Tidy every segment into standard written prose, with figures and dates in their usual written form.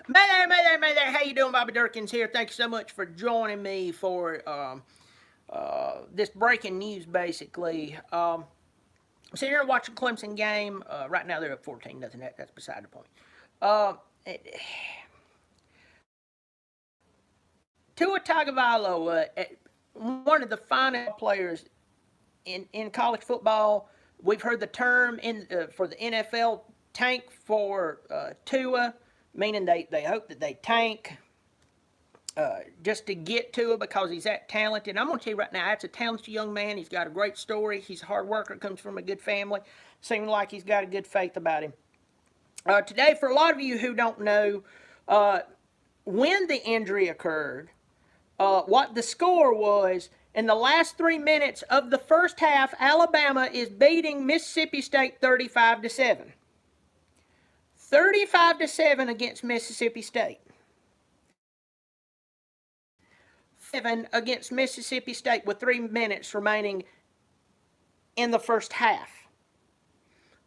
May there. How you doing? Bobby Dirkens here. Thank you so much for joining me for this breaking news, basically. I'm sitting here watching Clemson game. Right now they're up 14-0. That's beside the point. Tua Tagovailoa, one of the finest players in college football. We've heard the term for the NFL, tank for Tua, meaning they hope that they tank just to get to it because he's that talented. I'm going to tell you right now, that's a talented young man. He's got a great story. He's a hard worker, comes from a good family. Seems like he's got a good faith about him. Today, for a lot of you who don't know, when the injury occurred, what the score was, in the last 3 minutes of the first half, Alabama is beating Mississippi State 35-7. 35-7 against Mississippi State. 7 against Mississippi State with 3 minutes remaining in the first half.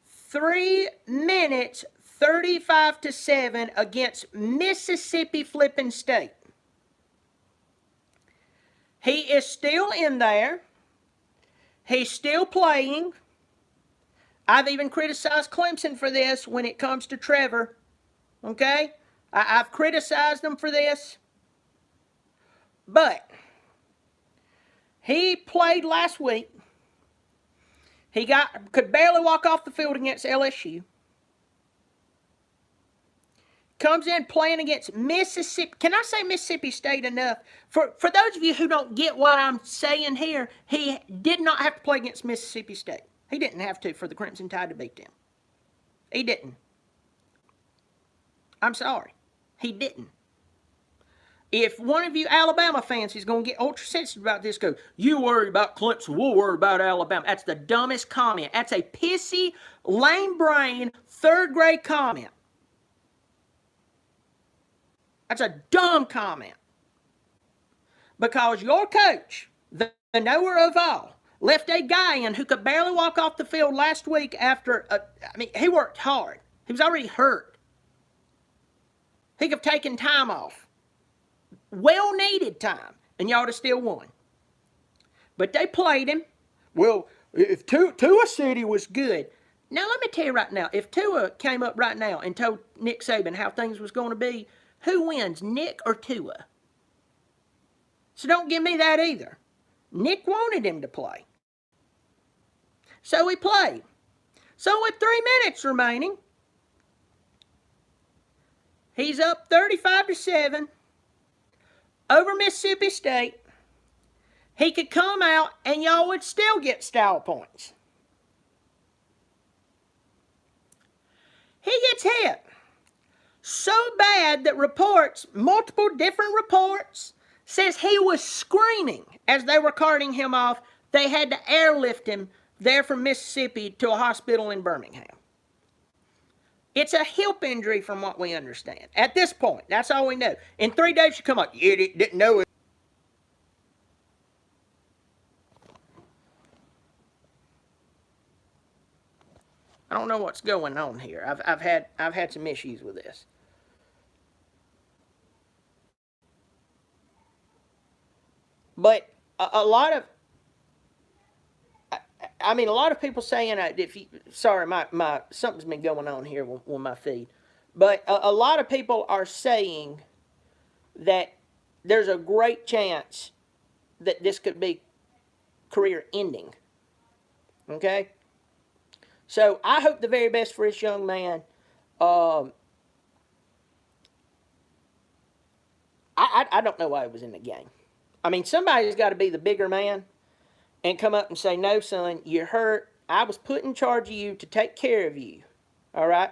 3 minutes, 35-7 against Mississippi flipping State. He is still in there. He's still playing. I've even criticized Clemson for this when it comes to Trevor. Okay? I've criticized them for this. But he played last week. He could barely walk off the field against LSU. Comes in playing against Mississippi. Can I say Mississippi State enough? For those of you who don't get what I'm saying here, he did not have to play against Mississippi State. He didn't have to for the Crimson Tide to beat them. He didn't. I'm sorry. He didn't. If one of you Alabama fans is going to get ultra sensitive about this, go, you worry about Clemson, we'll worry about Alabama. That's the dumbest comment. That's a pissy, lame brain, third grade comment. That's a dumb comment. Because your coach, the knower of all, left a guy in who could barely walk off the field last week after, he worked hard. He was already hurt. He could have taken time off. Well-needed time. And y'all would have still won. But they played him. Well, if Tua City was good. Now, let me tell you right now, if Tua came up right now and told Nick Saban how things was going to be, who wins, Nick or Tua? So don't give me that either. Nick wanted him to play. So he played. So with 3 minutes remaining, he's up 35-7 over Mississippi State. He could come out and y'all would still get style points. He gets hit. So bad that multiple different reports, says he was screaming as they were carting him off. They had to airlift him there from Mississippi to a hospital in Birmingham. It's a hip injury from what we understand. At this point, that's all we know. In 3 days, you come up, you didn't know it. I don't know what's going on here. I've had some issues with this. But a lot of people saying something's been going on here with my feed. But a lot of people are saying that there's a great chance that this could be career ending. Okay? So I hope the very best for this young man. I don't know why he was in the game. I mean, somebody's got to be the bigger man and come up and say, no, son, you're hurt. I was put in charge of you to take care of you. All right?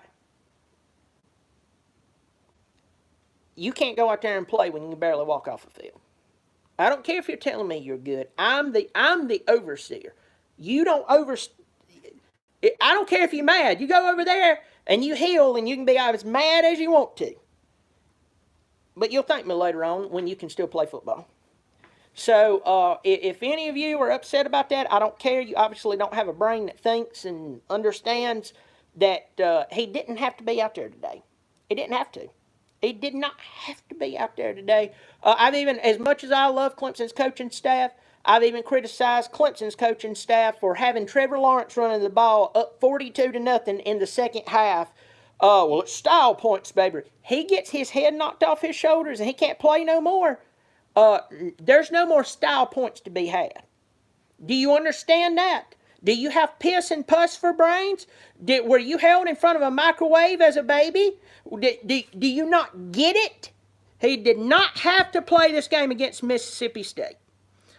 You can't go out there and play when you can barely walk off the field. I don't care if you're telling me you're good. I'm the overseer. You don't I don't care if you're mad. You go over there and you heal and you can be as mad as you want to. But you'll thank me later on when you can still play football. So if any of you are upset about that, I don't care. You obviously don't have a brain that thinks and understands that he didn't have to be out there today. He didn't have to. He did not have to be out there today. I've even, as much as I love Clemson's coaching staff, I've even criticized Clemson's coaching staff for having Trevor Lawrence running the ball up 42-0 in the second half. Well, it's style points, baby. He gets his head knocked off his shoulders and he can't play no more. There's no more style points to be had. Do you understand that? Do you have piss and pus for brains? Were you held in front of a microwave as a baby? Do you not get it? He did not have to play this game against Mississippi State.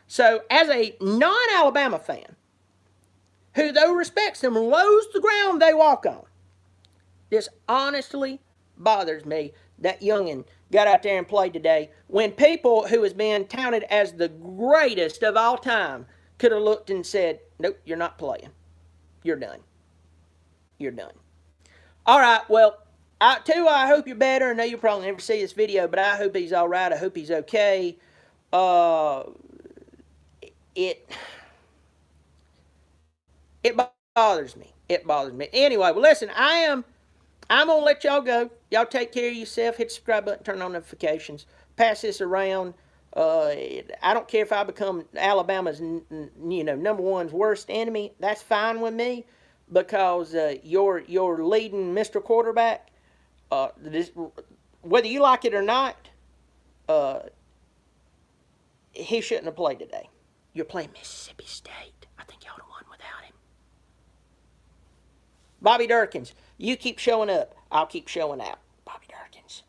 So, as a non-Alabama fan, who though respects them, loathes the ground they walk on, this honestly bothers me that youngin got out there and played today when people who has been touted as the greatest of all time could have looked and said, nope, you're not playing. You're done. You're done. All right, well, Tua, I hope you're better. I know you'll probably never see this video, but I hope he's all right. I hope he's okay. It bothers me. It bothers me. Anyway, well, listen, I'm going to let y'all go. Y'all take care of yourself. Hit the subscribe button. Turn on notifications. Pass this around. I don't care if I become Alabama's, number one's worst enemy. That's fine with me because your leading Mr. Quarterback, whether you like it or not, he shouldn't have played today. You're playing Mississippi State. I think y'all would have won without him. Bobby Dirkens, you keep showing up. I'll keep showing out.